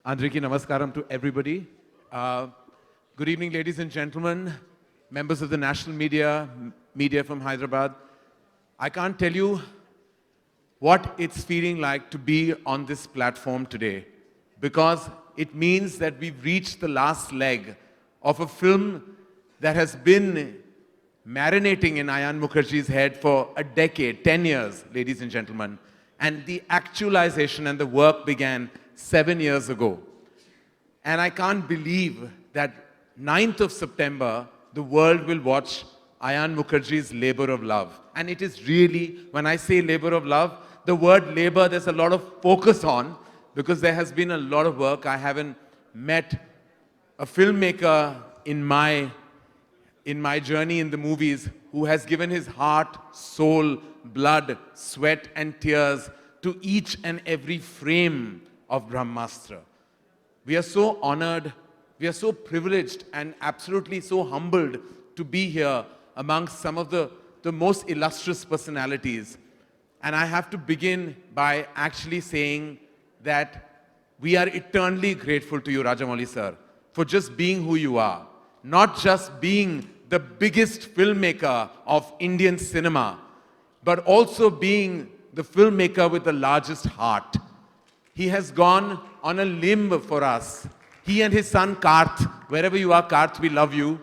Andriki Namaskaram to everybody. Good evening, ladies and gentlemen, members of the national media from Hyderabad. I can't tell you what it's feeling like to be on this platform today, because it means that we've reached the last leg of a film that has been marinating in Ayan Mukherjee's head for a decade, 10 years, ladies and gentlemen. And the actualization and the work began 7 years ago. And I can't believe that 9th of September, the world will watch Ayan Mukherjee's labor of love. And it is really, when I say labor of love, the word labor, there's a lot of focus on, because there has been a lot of work. I haven't met a filmmaker in my journey in the movies who has given his heart, soul, blood, sweat and tears to each and every frame of Brahmastra. We are so honored, we are so privileged and absolutely so humbled to be here amongst some of the most illustrious personalities. And I have to begin by actually saying that we are eternally grateful to you, Rajamouli sir, for just being who you are. Not just being the biggest filmmaker of Indian cinema, but also being the filmmaker with the largest heart. He has gone on a limb for us. He and his son Karth, wherever you are, Karth, we love you.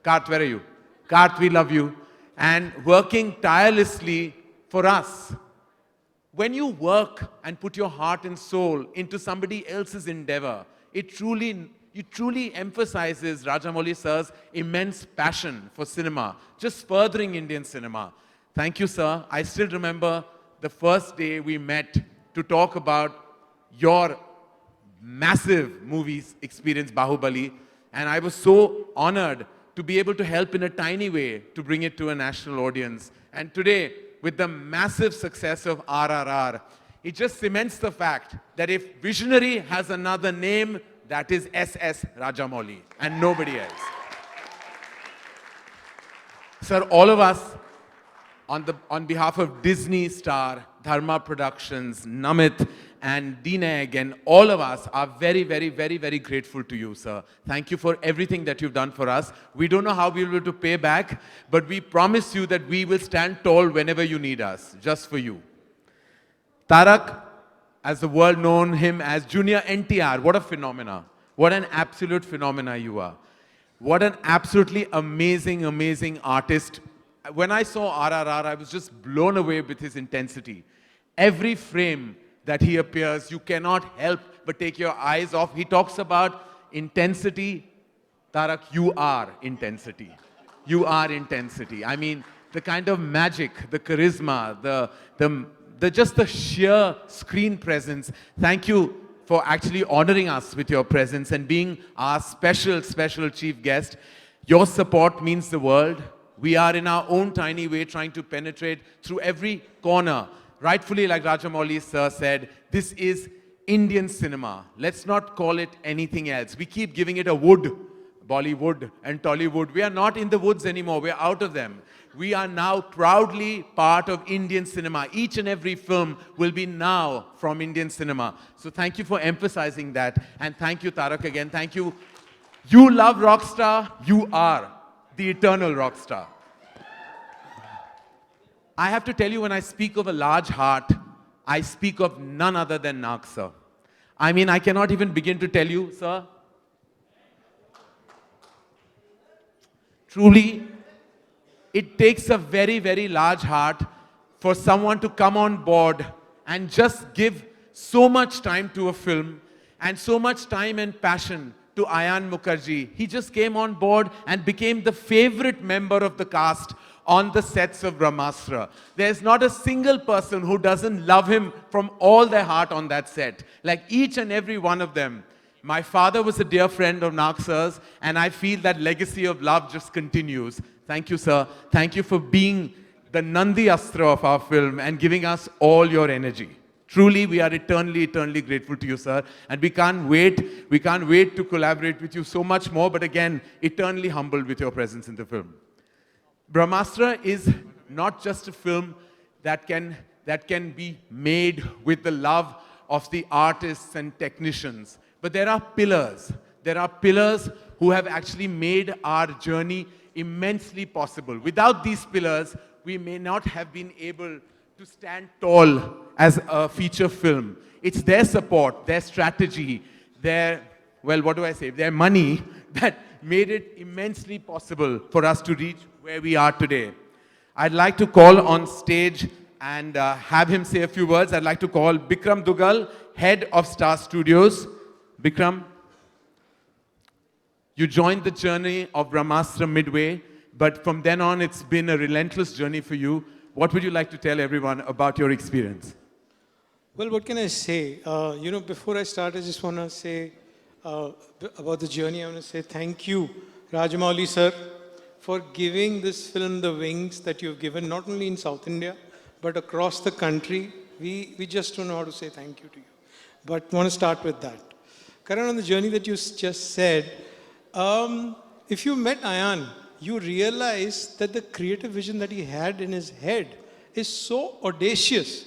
Karth, where are you? Karth, we love you. And working tirelessly for us. When you work and put your heart and soul into somebody else's endeavor, it truly emphasizes Rajamouli sir's immense passion for cinema, just furthering Indian cinema. Thank you, sir. I still remember the first day we met to talk about your massive movies experience, Bahubali, and I was so honored to be able to help in a tiny way to bring it to a national audience. And today, with the massive success of RRR, it just cements the fact that if visionary has another name, that is SS Rajamouli and nobody else. Sir, all of us, on behalf of Disney Star, Dharma Productions, Namit and Dineg, and all of us are very, very, very, very grateful to you, sir. Thank you for everything that you've done for us. We don't know how we'll be able to pay back, but we promise you that we will stand tall whenever you need us, just for you. Tarak, as the world known him as Junior NTR, what a phenomena. What an absolute phenomena you are. What an absolutely amazing, amazing artist. When I saw RRR, I was just blown away with his intensity. Every frame that he appears, you cannot help but take your eyes off. He talks about intensity. Tarak, you are intensity. You are intensity. I mean, the kind of magic, the charisma, just the sheer screen presence. Thank you for actually honoring us with your presence and being our special, special chief guest. Your support means the world. We are in our own tiny way trying to penetrate through every corner. Rightfully, like Rajamouli sir said, this is Indian cinema. Let's not call it anything else. We keep giving it a wood, Bollywood and Tollywood. We are not in the woods anymore. We are out of them. We are now proudly part of Indian cinema. Each and every film will be now from Indian cinema. So thank you for emphasizing that. And thank you, Tarak, again. Thank you. You love Rockstar. You are the eternal Rockstar. I have to tell you, when I speak of a large heart, I speak of none other than Nag, sir. I mean, I cannot even begin to tell you, sir. Truly, it takes a very, very large heart for someone to come on board and just give so much time to a film and so much time and passion to Ayan Mukherjee. He just came on board and became the favorite member of the cast on the sets of Brahmastra. There's not a single person who doesn't love him from all their heart on that set. Like each and every one of them. My father was a dear friend of Nag sir's, and I feel that legacy of love just continues. Thank you, sir. Thank you for being the Nandi Astra of our film and giving us all your energy. Truly, we are eternally, eternally grateful to you, sir. And we can't wait to collaborate with you so much more, but again, eternally humbled with your presence in the film. Brahmastra is not just a film that can be made with the love of the artists and technicians. But there are pillars. There are pillars who have actually made our journey immensely possible. Without these pillars, we may not have been able to stand tall as a feature film. It's their support, their strategy, their, well, what do I say, their money that made it immensely possible for us to reach where we are today. I'd like to call on stage and have him say a few words. I'd like to call Bikram Dugal, Head of Star Studios. Bikram, you joined the journey of Brahmastra midway, but from then on it's been a relentless journey for you. What would you like to tell everyone about your experience? Well, what can I say? Before I start, I just want to say about the journey. I want to say thank you, Rajamouli sir, for giving this film the wings that you've given, not only in South India, but across the country. We just don't know how to say thank you to you. But I want to start with that. Karan, on the journey that you just said, if you met Ayan, you realize that the creative vision that he had in his head is so audacious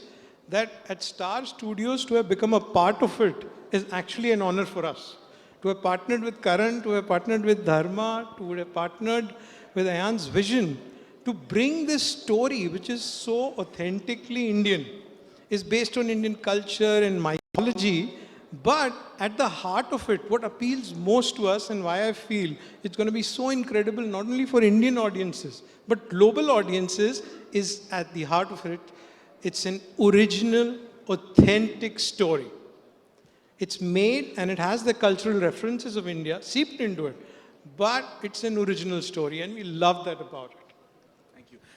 that at Star Studios to have become a part of it is actually an honor for us. To have partnered with Karan, to have partnered with Dharma, to have partnered with Ayan's vision, to bring this story, which is so authentically Indian, is based on Indian culture and mythology, but at the heart of it, what appeals most to us and why I feel it's going to be so incredible, not only for Indian audiences, but global audiences, is at the heart of it. It's an original, authentic story. It's made and it has the cultural references of India seeped into it, but it's an original story and we love that about it.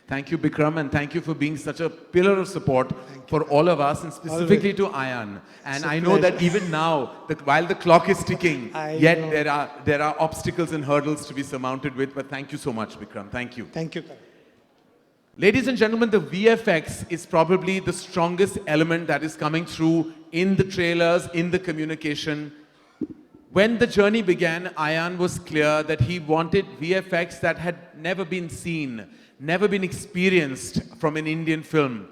Thank you, Bikram, and thank you for being such a pillar of support for all of us, and specifically to Ayan. And I know that even now, while the clock is ticking, yet there are obstacles and hurdles to be surmounted with. But thank you so much, Bikram. Thank you. Thank you. Ladies and gentlemen, the VFX is probably the strongest element that is coming through in the trailers, in the communication. When the journey began, Ayan was clear that he wanted VFX that had never been seen, never been experienced from an Indian film.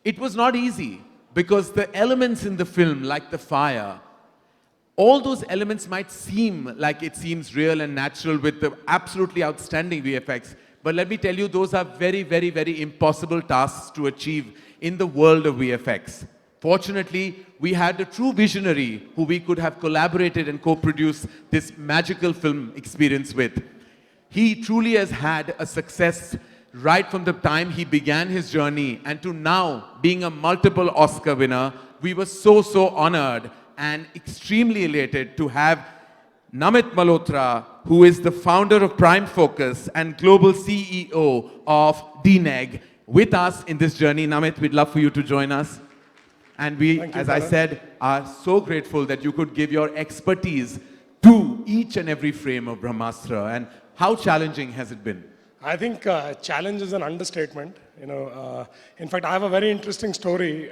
It was not easy because the elements in the film, like the fire, all those elements might seem like it seems real and natural with the absolutely outstanding VFX. But let me tell you, those are very, very, very impossible tasks to achieve in the world of VFX. Fortunately, we had a true visionary who we could have collaborated and co-produced this magical film experience with. He truly has had a success right from the time he began his journey, and to now being a multiple Oscar winner. We were so honored and extremely elated to have Namit Malhotra, who is the founder of Prime Focus and global CEO of DNEG, with us in this journey. Namit, we'd love for you to join us. And we, as I said, are so grateful that you could give your expertise to each and every frame of Brahmastra. And how challenging has it been? I think challenge is an understatement. In fact, I have a very interesting story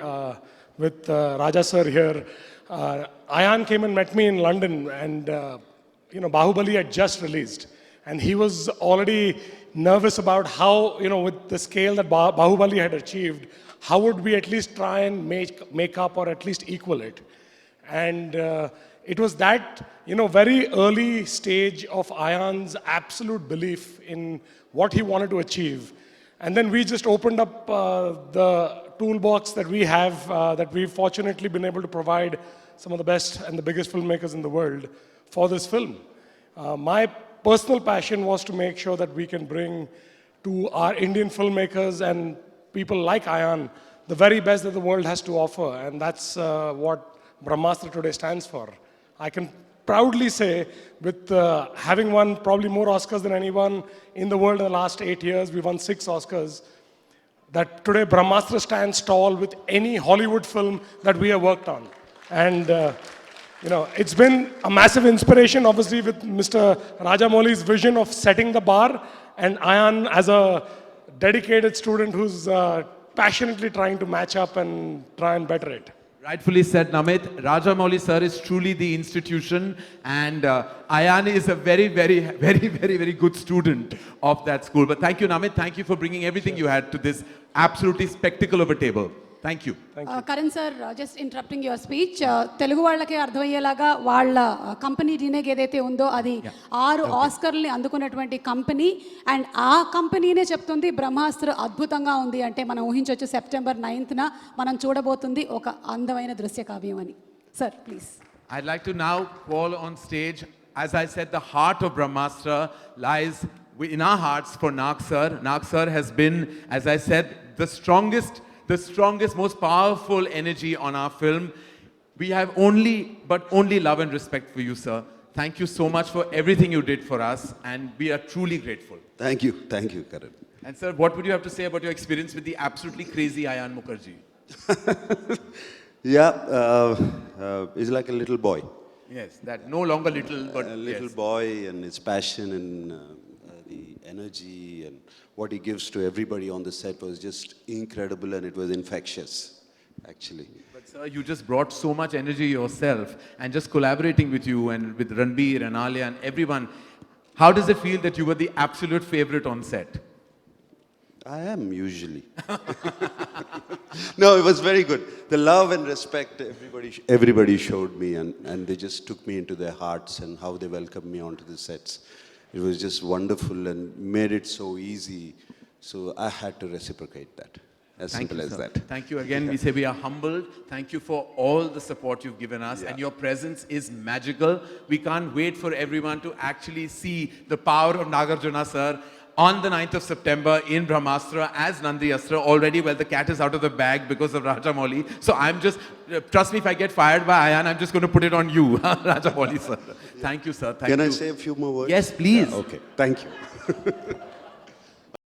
with Raja sir here. Ayan came and met me in London, and Bahubali had just released, and he was already nervous about how, with the scale that Bahubali had achieved, how would we at least try and make up or at least equal it. And it was that, very early stage of Ayan's absolute belief in what he wanted to achieve. And then we just opened up the toolbox that we have, that we've fortunately been able to provide some of the best and the biggest filmmakers in the world for this film. My personal passion was to make sure that we can bring to our Indian filmmakers and people like Ayan the very best that the world has to offer. And that's what Brahmastra today stands for. I can proudly say, with having won probably more Oscars than anyone in the world in the last 8 years, we won 6 Oscars, that today Brahmastra stands tall with any Hollywood film that we have worked on. And it's been a massive inspiration, obviously, with Mr. Rajamouli's vision of setting the bar, and Ayan as a dedicated student who's passionately trying to match up and try and better it. Rightfully said, Namit. Rajamouli sir is truly the institution, and Ayan is a very, very, very, very, very good student of that school. But thank you, Namit. Thank you for bringing everything you had to this absolutely spectacle of a table. Thank you. Karan sir, just interrupting your speech. Telugu వాళ్ళకి అర్థమయ్యేలాగా వాళ్ళ company రీనేక్ ఏదైతే ఉందో అది 6 ఆస్కర్ని అందుకున్నటువంటి company and ఆ కంపెనీనే చెప్తుంది బ్రహ్మాస్త్ర అద్భుతంగా ఉంది అంటే మనం ఊహించవచ్చు సెప్టెంబర్ 9th మనం చూడబోతుంది ఒక అందమైన దృశ్య కావ్యం అని. Sir, please. I'd like to now call on stage, as I said, the heart of Brahmastra lies in our hearts for Nag sir. Nag sir has been, as I said, the strongest, most powerful energy on our film. We have only love and respect for you, sir. Thank you so much for everything you did for us, and we are truly grateful. Thank you, Karan. And sir, what would you have to say about your experience with the absolutely crazy Ayan Mukherjee? Yeah, he's like a little boy. Yes, that no longer little, but A little boy, and his passion and the energy and what he gives to everybody on the set was just incredible, and it was infectious, actually. But sir, you just brought so much energy yourself, and just collaborating with you and with Ranbir and Alia and everyone, how does it feel that you were the absolute favorite on set? I am usually. No, it was very good. The love and respect everybody showed me, and they just took me into their hearts, and how they welcomed me onto the sets. It was just wonderful and made it so easy. So I had to reciprocate that. As simple as that. Thank you again. We say we are humbled. Thank you for all the support you've given us. And your presence is magical. We can't wait for everyone to actually see the power of Nagarjuna sir on the 9th of September in Brahmastra as Nandi Astra. Already, well, the cat is out of the bag because of Rajamouli. So I'm just, trust me, if I get fired by Ayan, I'm just going to put it on you, Rajamouli sir. Thank you, sir. Thank you. Can I say a few more words? Yes, please. Yeah, okay. Thank you.